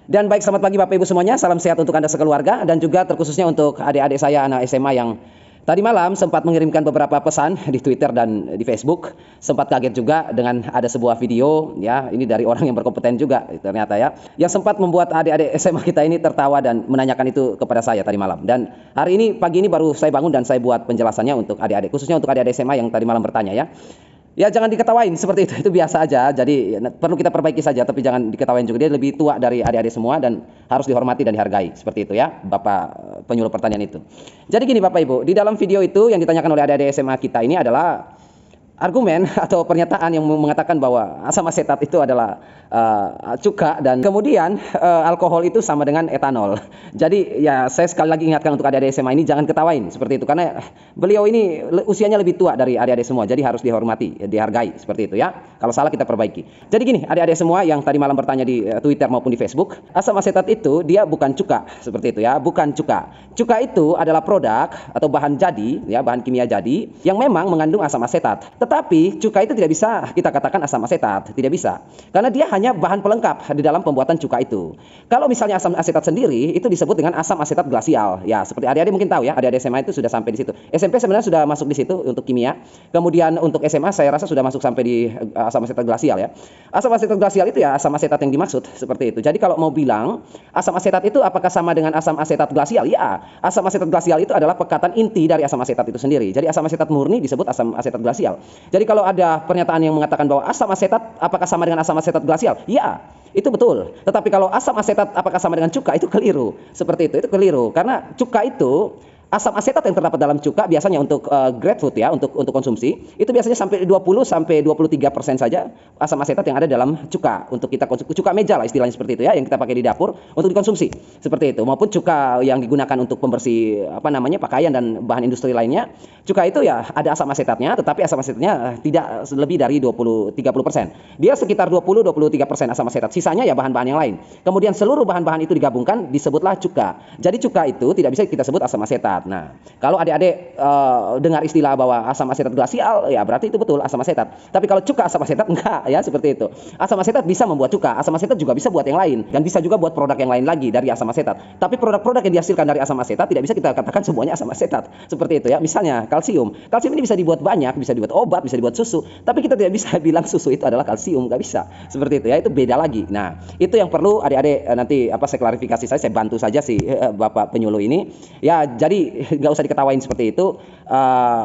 Dan baik, selamat pagi Bapak Ibu semuanya, salam sehat untuk Anda sekeluarga dan juga terkhususnya untuk adik-adik saya anak SMA yang tadi malam sempat mengirimkan beberapa pesan di Twitter dan di Facebook. Sempat kaget juga dengan ada sebuah video ya, ini dari orang yang berkompeten juga ternyata ya, yang sempat membuat adik-adik SMA kita ini tertawa dan menanyakan itu kepada saya tadi malam. Dan hari ini, pagi ini baru saya bangun dan saya buat penjelasannya untuk adik-adik, khususnya untuk adik-adik SMA yang tadi malam bertanya ya. Ya jangan diketawain seperti itu biasa aja. Jadi perlu kita perbaiki saja, tapi jangan diketawain juga. Dia lebih tua dari adik-adik semua dan harus dihormati dan dihargai. Seperti itu ya, Bapak penyuluh pertanyaan itu. Jadi gini Bapak Ibu, di dalam video itu yang ditanyakan oleh adik-adik SMA kita ini adalah argumen atau pernyataan yang mengatakan bahwa asam asetat itu adalah cuka dan kemudian alkohol itu sama dengan etanol. Jadi ya saya sekali lagi ingatkan untuk adik-adik SMA ini jangan ketawain seperti itu, karena beliau ini usianya lebih tua dari adik-adik semua, jadi harus dihormati, dihargai seperti itu ya. Kalau salah kita perbaiki. Jadi gini adik-adik semua yang tadi malam bertanya di Twitter maupun di Facebook, asam asetat itu dia bukan cuka seperti itu ya, bukan cuka. Cuka itu adalah produk atau bahan jadi ya, bahan kimia jadi yang memang mengandung asam asetat. Tetapi cuka itu tidak bisa kita katakan asam asetat, tidak bisa. Karena dia hanya bahan pelengkap di dalam pembuatan cuka itu. Kalau misalnya asam asetat sendiri itu disebut dengan asam asetat glasial. Ya, seperti adik-adik mungkin tahu ya, adik-adik SMA itu sudah sampai di situ. SMP sebenarnya sudah masuk di situ untuk kimia. Kemudian untuk SMA saya rasa sudah masuk sampai di asam asetat glasial ya. Asam asetat glasial itu ya asam asetat yang dimaksud seperti itu. Jadi kalau mau bilang asam asetat itu apakah sama dengan asam asetat glasial? Ya, asam asetat glasial itu adalah pekatan inti dari asam asetat itu sendiri. Jadi asam asetat murni disebut asam asetat glasial. Jadi kalau ada pernyataan yang mengatakan bahwa asam asetat apakah sama dengan asam asetat glasial? Ya, itu betul. Tetapi kalau asam asetat apakah sama dengan cuka? Itu keliru. Seperti itu keliru. Karena cuka itu, asam asetat yang terdapat dalam cuka biasanya untuk grade food ya, untuk konsumsi, itu biasanya sampai 20 sampai 23% saja asam asetat yang ada dalam cuka untuk kita konsumsi. Cuka meja lah istilahnya seperti itu ya, yang kita pakai di dapur untuk dikonsumsi. Seperti itu. Maupun cuka yang digunakan untuk pembersih pakaian dan bahan industri lainnya. Cuka itu ya ada asam asetatnya, tetapi asam asetatnya tidak lebih dari 20-30%. Dia sekitar 20-23% asam asetat. Sisanya ya bahan-bahan yang lain. Kemudian seluruh bahan-bahan itu digabungkan disebutlah cuka. Jadi cuka itu tidak bisa kita sebut asam asetat. Nah, kalau adik-adik dengar istilah bahwa asam asetat glasial, ya berarti itu betul asam asetat. Tapi kalau cuka asam asetat enggak ya, seperti itu. Asam asetat bisa membuat cuka, asam asetat juga bisa buat yang lain dan bisa juga buat produk yang lain lagi dari asam asetat. Tapi produk-produk yang dihasilkan dari asam asetat tidak bisa kita katakan semuanya asam asetat. Seperti itu ya. Misalnya kalsium. Kalsium ini bisa dibuat banyak, bisa dibuat obat, bisa dibuat susu, tapi kita tidak bisa bilang susu itu adalah kalsium, nggak bisa. Seperti itu ya, itu beda lagi. Nah, itu yang perlu adik-adik nanti saya klarifikasi saya bantu saja si Bapak penyuluh ini. Ya, jadi nggak usah diketawain seperti itu,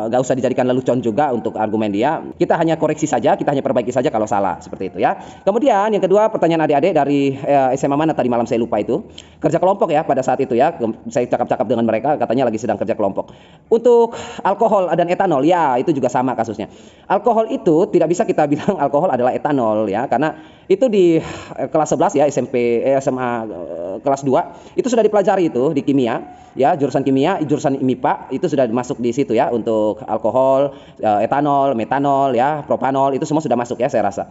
nggak usah dijadikan lelucon juga untuk argumen dia. Kita hanya koreksi saja, kita hanya perbaiki saja kalau salah, seperti itu ya. Kemudian yang kedua, pertanyaan adik-adik dari SMA mana tadi malam saya lupa itu, kerja kelompok ya pada saat itu ya. Saya cakap-cakap dengan mereka, katanya lagi sedang kerja kelompok. Untuk alkohol dan etanol ya itu juga sama kasusnya. Alkohol itu tidak bisa kita bilang alkohol adalah etanol ya, karena itu di kelas 11 ya SMA kelas 2 itu sudah dipelajari itu di kimia ya, jurusan kimia, jurusan MIPA itu sudah masuk di situ ya, untuk alkohol, etanol, metanol ya, propanol itu semua sudah masuk ya saya rasa.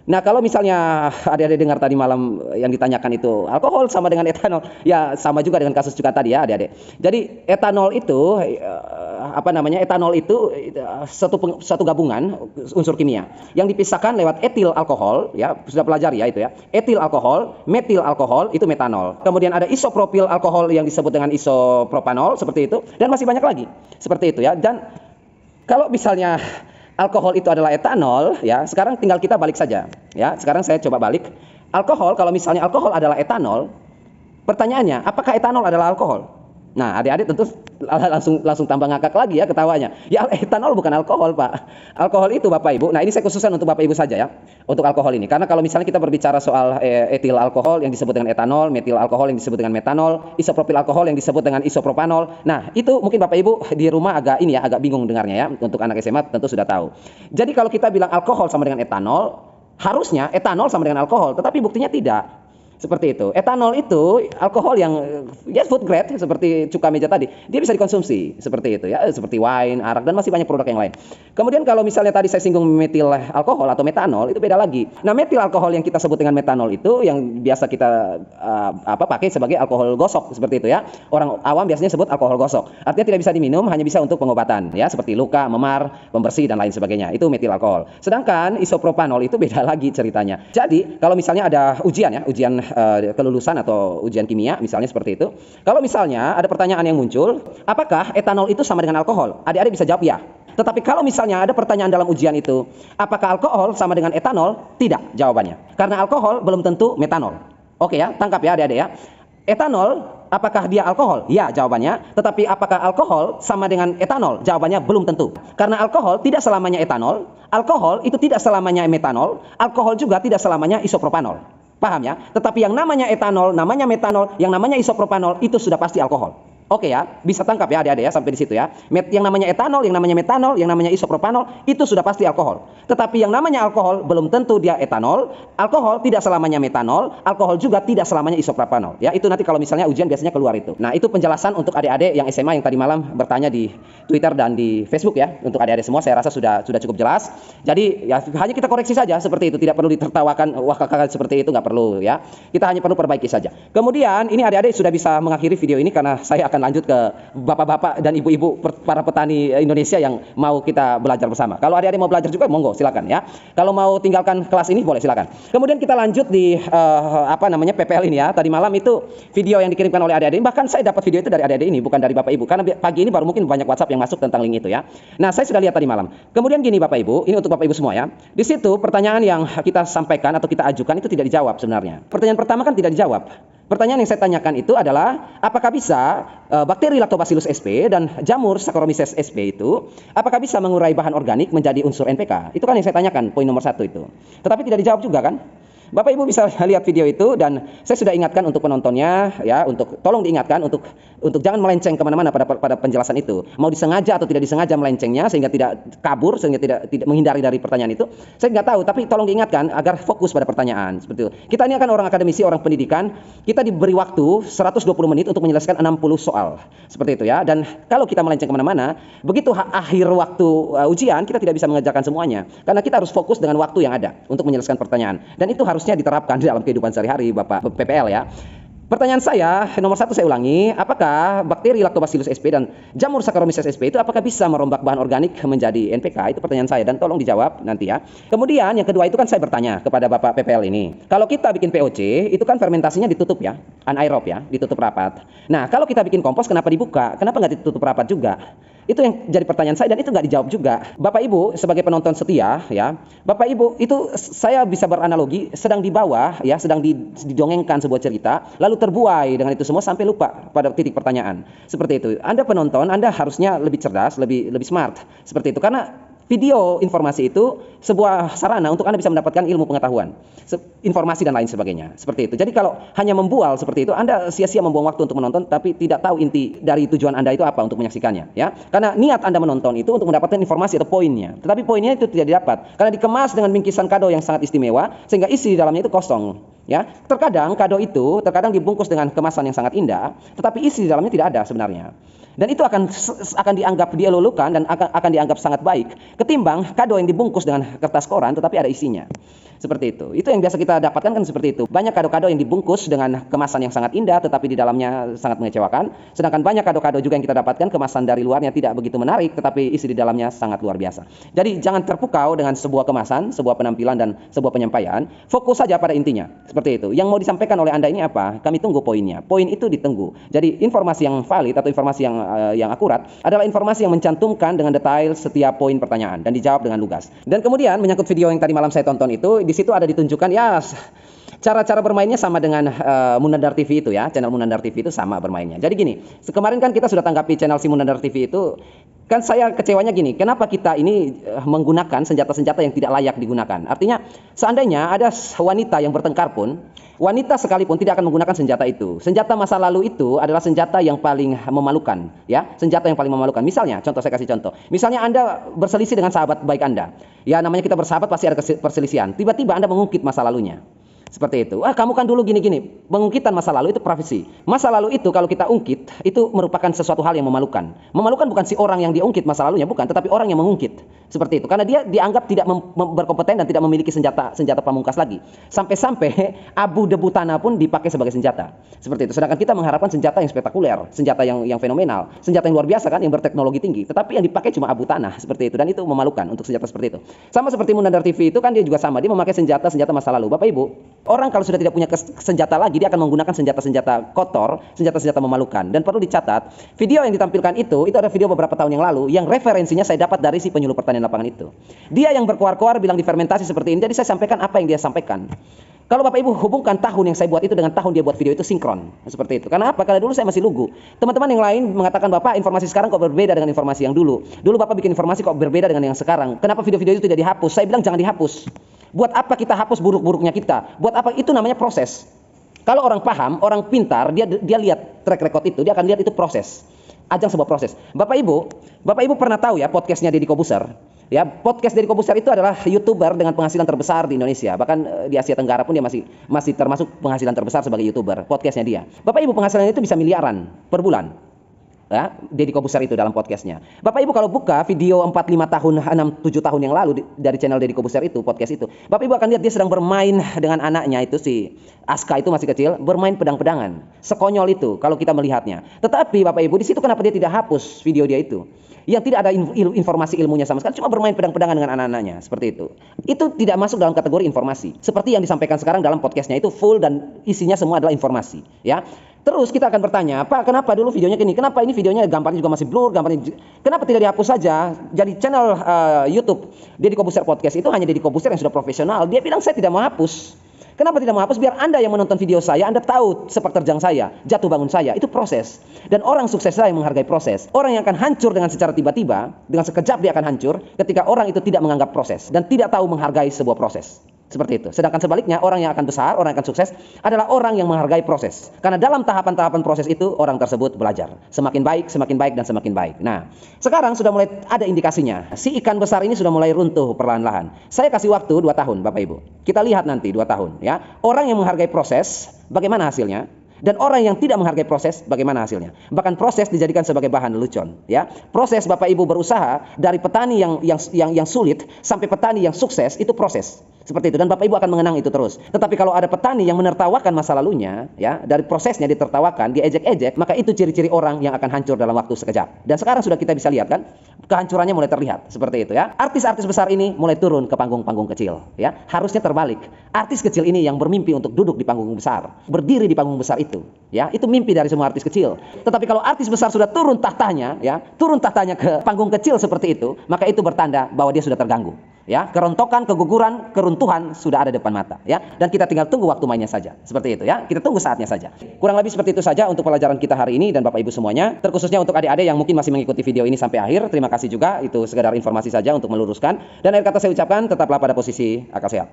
Nah, kalau misalnya adik-adik dengar tadi malam yang ditanyakan itu alkohol sama dengan etanol, ya sama juga dengan kasus cuka tadi ya adik-adik. Jadi etanol itu etanol itu satu gabungan unsur kimia yang dipisahkan lewat etil alkohol ya, sudah pelajari ya itu ya. Etil alkohol, metil alkohol itu metanol. Kemudian ada isopropil alkohol yang disebut dengan isopropanol seperti itu, dan masih banyak lagi seperti itu ya. Dan kalau misalnya alkohol itu adalah etanol ya, sekarang tinggal kita balik saja ya. Sekarang saya coba balik. Alkohol, kalau misalnya alkohol adalah etanol, pertanyaannya apakah etanol adalah alkohol? Nah, adik-adik tentu langsung tambah ngakak lagi ya ketawanya. Ya, etanol bukan alkohol, Pak. Alkohol itu Bapak Ibu. Nah, ini saya khususkan untuk Bapak Ibu saja ya, untuk alkohol ini. Karena kalau misalnya kita berbicara soal etil alkohol yang disebut dengan etanol, metil alkohol yang disebut dengan metanol, isopropil alkohol yang disebut dengan isopropanol. Nah, itu mungkin Bapak Ibu di rumah agak bingung dengarnya ya. Untuk anak SMA tentu sudah tahu. Jadi kalau kita bilang alkohol sama dengan etanol, harusnya etanol sama dengan alkohol, tetapi buktinya tidak. Seperti itu. Etanol itu alkohol yang ya food grade seperti cuka meja tadi. Dia bisa dikonsumsi seperti itu ya, seperti wine, arak dan masih banyak produk yang lain. Kemudian kalau misalnya tadi saya singgung metil alkohol atau metanol, itu beda lagi. Nah, metil alkohol yang kita sebut dengan metanol itu yang biasa kita pakai sebagai alkohol gosok seperti itu ya. Orang awam biasanya sebut alkohol gosok. Artinya tidak bisa diminum, hanya bisa untuk pengobatan ya, seperti luka, memar, pembersih dan lain sebagainya. Itu metil alkohol. Sedangkan isopropanol itu beda lagi ceritanya. Jadi, kalau misalnya ada ujian ya, ujian kelulusan atau ujian kimia misalnya seperti itu. Kalau misalnya ada pertanyaan yang muncul, apakah etanol itu sama dengan alkohol? Adik-adik bisa jawab ya. Tetapi kalau misalnya ada pertanyaan dalam ujian itu, apakah alkohol sama dengan etanol? Tidak jawabannya. Karena alkohol belum tentu metanol. Oke ya, tangkap ya adik-adik ya. Etanol, apakah dia alkohol? Ya jawabannya. Tetapi apakah alkohol sama dengan etanol? Jawabannya belum tentu. Karena alkohol tidak selamanya etanol, alkohol itu tidak selamanya metanol, alkohol juga tidak selamanya isopropanol. Paham ya? Tetapi yang namanya etanol, namanya metanol, yang namanya isopropanol itu sudah pasti alkohol. Oke ya, bisa tangkap ya adik-adik ya sampai di situ ya. Yang namanya etanol, yang namanya metanol, yang namanya isopropanol itu sudah pasti alkohol. Tetapi yang namanya alkohol belum tentu dia etanol, alkohol tidak selamanya metanol, alkohol juga tidak selamanya isopropanol. Ya, itu nanti kalau misalnya ujian biasanya keluar itu. Nah, itu penjelasan untuk adik-adik yang SMA yang tadi malam bertanya di Twitter dan di Facebook ya. Untuk adik-adik semua saya rasa sudah cukup jelas. Jadi ya hanya kita koreksi saja seperti itu, tidak perlu ditertawakan wah kakak seperti itu, nggak perlu ya. Kita hanya perlu perbaiki saja. Kemudian ini adik-adik sudah bisa mengakhiri video ini karena saya akan lanjut ke bapak-bapak dan ibu-ibu para petani Indonesia yang mau kita belajar bersama. Kalau adik-adik mau belajar juga monggo silakan ya. Kalau mau tinggalkan kelas ini boleh silakan. Kemudian kita lanjut di PPL ini ya. Tadi malam itu video yang dikirimkan oleh adik-adik. Bahkan saya dapat video itu dari adik-adik ini bukan dari Bapak Ibu karena pagi ini baru mungkin banyak WhatsApp yang masuk tentang link itu ya. Nah, saya sudah lihat tadi malam. Kemudian gini Bapak Ibu, ini untuk Bapak Ibu semua ya. Di situ pertanyaan yang kita sampaikan atau kita ajukan itu tidak dijawab sebenarnya. Pertanyaan pertama kan tidak dijawab. Pertanyaan yang saya tanyakan itu adalah apakah bisa bakteri Lactobacillus sp dan jamur Saccharomyces sp itu apakah bisa mengurai bahan organik menjadi unsur NPK? Itu kan yang saya tanyakan, poin nomor 1 itu. Tetapi tidak dijawab juga kan? Bapak Ibu bisa lihat video itu dan saya sudah ingatkan untuk penontonnya ya, untuk tolong diingatkan untuk jangan melenceng kemana-mana pada penjelasan itu. Mau disengaja atau tidak disengaja melencengnya sehingga tidak kabur, sehingga tidak menghindari dari pertanyaan itu. Saya nggak tahu, tapi tolong diingatkan agar fokus pada pertanyaan seperti itu. Kita ini akan orang akademisi, orang pendidikan, kita diberi waktu 120 menit untuk menyelesaikan 60 soal seperti itu ya. Dan kalau kita melenceng kemana-mana, begitu akhir waktu ujian kita tidak bisa mengerjakan semuanya karena kita harus fokus dengan waktu yang ada untuk menyelesaikan pertanyaan. Dan itu harusnya diterapkan dalam kehidupan sehari-hari Bapak PPL ya. Pertanyaan saya nomor 1 saya ulangi, apakah bakteri Lactobacillus sp dan jamur Saccharomyces sp itu apakah bisa merombak bahan organik menjadi NPK? Itu pertanyaan saya dan tolong dijawab nanti ya. Kemudian yang kedua itu kan saya bertanya kepada Bapak PPL ini, kalau kita bikin POC itu kan fermentasinya ditutup ya, anaerob ya, ditutup rapat. Nah, kalau kita bikin kompos kenapa dibuka? Kenapa nggak ditutup rapat juga? Itu yang jadi pertanyaan saya dan itu nggak dijawab juga. Bapak Ibu sebagai penonton setia ya, Bapak Ibu itu saya bisa beranalogi sedang di bawah ya, sedang didongengkan sebuah cerita lalu terbuai dengan itu semua sampai lupa pada titik pertanyaan. Seperti itu. Anda penonton, Anda harusnya lebih cerdas, lebih smart seperti itu karena video informasi itu sebuah sarana untuk Anda bisa mendapatkan ilmu pengetahuan, informasi dan lain sebagainya. Seperti itu. Jadi kalau hanya membual seperti itu, Anda sia-sia membuang waktu untuk menonton tapi tidak tahu inti dari tujuan Anda itu apa untuk menyaksikannya, ya. Karena niat Anda menonton itu untuk mendapatkan informasi atau poinnya. Tetapi poinnya itu tidak didapat karena dikemas dengan bingkisan kado yang sangat istimewa sehingga isi di dalamnya itu kosong, ya. Terkadang kado itu dibungkus dengan kemasan yang sangat indah, tetapi isi di dalamnya tidak ada sebenarnya. Dan itu akan dianggap dielulukan dan akan dianggap sangat baik ketimbang kado yang dibungkus dengan kertas koran tetapi ada isinya. Seperti itu. Itu yang biasa kita dapatkan kan seperti itu. Banyak kado-kado yang dibungkus dengan kemasan yang sangat indah tetapi di dalamnya sangat mengecewakan. Sedangkan banyak kado-kado juga yang kita dapatkan kemasan dari luarnya tidak begitu menarik tetapi isi di dalamnya sangat luar biasa. Jadi jangan terpukau dengan sebuah kemasan, sebuah penampilan dan sebuah penyampaian. Fokus saja pada intinya. Seperti itu. Yang mau disampaikan oleh Anda ini apa? Kami tunggu poinnya. Poin itu ditunggu. Jadi informasi yang valid atau informasi yang akurat adalah informasi yang mencantumkan dengan detail setiap poin pertanyaan dan dijawab dengan lugas. Dan kemudian menyangkut video yang tadi malam saya tonton itu, di situ ada ditunjukkan ya cara-cara bermainnya sama dengan Munandar TV itu ya, channel Munandar TV itu sama bermainnya. Jadi gini, kemarin kan kita sudah tanggapi channel si Munandar TV itu, kan saya kecewanya gini, kenapa kita ini menggunakan senjata-senjata yang tidak layak digunakan? Artinya seandainya ada wanita yang bertengkar pun, wanita sekalipun tidak akan menggunakan senjata itu. Senjata masa lalu itu adalah senjata yang paling memalukan, ya, senjata yang paling memalukan. Misalnya, contoh saya kasih contoh. Misalnya Anda berselisih dengan sahabat baik Anda. Ya, namanya kita bersahabat pasti ada perselisihan. Tiba-tiba Anda mengungkit masa lalunya. Seperti itu. Kamu kan dulu gini-gini. Pengungkitan masa lalu itu profesi. Masa lalu itu kalau kita ungkit, itu merupakan sesuatu hal yang memalukan. Memalukan bukan si orang yang diungkit masa lalunya, bukan, tetapi orang yang mengungkit. Seperti itu. Karena dia dianggap tidak berkompeten dan tidak memiliki senjata pamungkas lagi. Sampai-sampai abu debu tanah pun dipakai sebagai senjata. Seperti itu. Sedangkan kita mengharapkan senjata yang spektakuler, senjata yang fenomenal, senjata yang luar biasa kan, yang berteknologi tinggi. Tetapi yang dipakai cuma abu tanah seperti itu, dan itu memalukan untuk senjata seperti itu. Sama seperti Munandar TV itu kan dia juga sama, dia memakai senjata masa lalu. Bapak Ibu, orang kalau sudah tidak punya senjata lagi, dia akan menggunakan senjata kotor, senjata memalukan. Dan perlu dicatat, video yang ditampilkan itu ada video beberapa tahun yang lalu yang referensinya saya dapat dari si penyuluh pertanian lapangan itu. Dia yang berkoar-koar bilang difermentasi seperti ini, jadi saya sampaikan apa yang dia sampaikan. Kalau Bapak Ibu hubungkan tahun yang saya buat itu dengan tahun dia buat video itu sinkron. Seperti itu. Karena apa? Karena dulu saya masih lugu. Teman-teman yang lain mengatakan, Bapak, informasi sekarang kok berbeda dengan informasi yang dulu. Dulu Bapak bikin informasi kok berbeda dengan yang sekarang. Kenapa video-video itu tidak dihapus? Saya bilang jangan dihapus. Buat apa kita hapus buruk-buruknya kita? Buat apa? Itu namanya proses. Kalau orang paham, orang pintar, dia lihat track record itu, dia akan lihat itu proses. Ajang sebuah proses. Bapak Ibu pernah tahu ya podcastnya Deddy Kobuser? Ya, podcast Deddy Kobuser itu adalah YouTuber dengan penghasilan terbesar di Indonesia. Bahkan di Asia Tenggara pun dia masih termasuk penghasilan terbesar sebagai YouTuber. Podcastnya dia. Bapak Ibu, penghasilannya itu bisa miliaran per bulan. Ya, Deddy Kobuser itu dalam podcastnya. Bapak Ibu kalau buka video 4-5 tahun, 6-7 tahun yang lalu dari channel Deddy Kobuser itu, podcast itu, Bapak Ibu akan lihat dia sedang bermain dengan anaknya itu, si Aska itu masih kecil, bermain pedang-pedangan. Sekonyol itu kalau kita melihatnya. Tetapi Bapak Ibu, di situ kenapa dia tidak hapus video dia itu? Yang tidak ada informasi ilmunya sama sekali, cuma bermain pedang-pedangan dengan anak-anaknya, seperti itu. Itu tidak masuk dalam kategori informasi. Seperti yang disampaikan sekarang dalam podcastnya itu full dan isinya semua adalah informasi, ya. Terus kita akan bertanya, Pak, kenapa dulu videonya gini? Kenapa ini videonya gambarnya juga masih blur, kenapa tidak dihapus saja? Jadi channel YouTube Deddy Kobuser Podcast itu hanya Deddy Kobuser yang sudah profesional. Dia bilang saya tidak mau hapus. Kenapa tidak mau hapus? Biar Anda yang menonton video saya, Anda tahu sepak terjang saya, jatuh bangun saya, itu proses. Dan orang sukses saya menghargai proses. Orang yang akan hancur dengan secara tiba-tiba, dengan sekejap dia akan hancur ketika orang itu tidak menganggap proses dan tidak tahu menghargai sebuah proses. Seperti itu. Sedangkan sebaliknya, orang yang akan besar, orang yang akan sukses adalah orang yang menghargai proses. Karena dalam tahapan-tahapan proses itu, orang tersebut belajar. Semakin baik, dan semakin baik. Nah, sekarang sudah mulai ada indikasinya. Si ikan besar ini sudah mulai runtuh perlahan-lahan. Saya kasih waktu 2 tahun, Bapak Ibu. Kita lihat nanti 2 tahun. Ya. Orang yang menghargai proses, bagaimana hasilnya? Dan orang yang tidak menghargai proses, bagaimana hasilnya? Bahkan proses dijadikan sebagai bahan lelucon, ya. Proses Bapak Ibu berusaha dari petani yang sulit sampai petani yang sukses, itu proses. Seperti itu, dan Bapak Ibu akan mengenang itu terus. Tetapi kalau ada petani yang menertawakan masa lalunya, ya, dari prosesnya ditertawakan, diejek-ejek, maka itu ciri-ciri orang yang akan hancur dalam waktu sekejap. Dan sekarang sudah kita bisa lihat kan, kehancurannya mulai terlihat seperti itu, ya. Artis-artis besar ini mulai turun ke panggung-panggung kecil, ya. Harusnya terbalik. Artis kecil ini yang bermimpi untuk duduk di panggung besar, berdiri di panggung besar itu, ya. Itu mimpi dari semua artis kecil. Tetapi kalau artis besar sudah turun tahtanya, ya, turun tahtanya ke panggung kecil seperti itu, maka itu bertanda bahwa dia sudah terganggu. Ya, kerontokan, keguguran, keruntuhan sudah ada depan mata, ya. Dan kita tinggal tunggu waktu mainnya saja. Seperti itu, ya. Kita tunggu saatnya saja. Kurang lebih seperti itu saja untuk pelajaran kita hari ini dan Bapak Ibu semuanya. Terkhususnya untuk adik-adik yang mungkin masih mengikuti video ini sampai akhir. Terima kasih juga, itu sekedar informasi saja untuk meluruskan. Dan akhir kata saya ucapkan, tetaplah pada posisi akal sehat.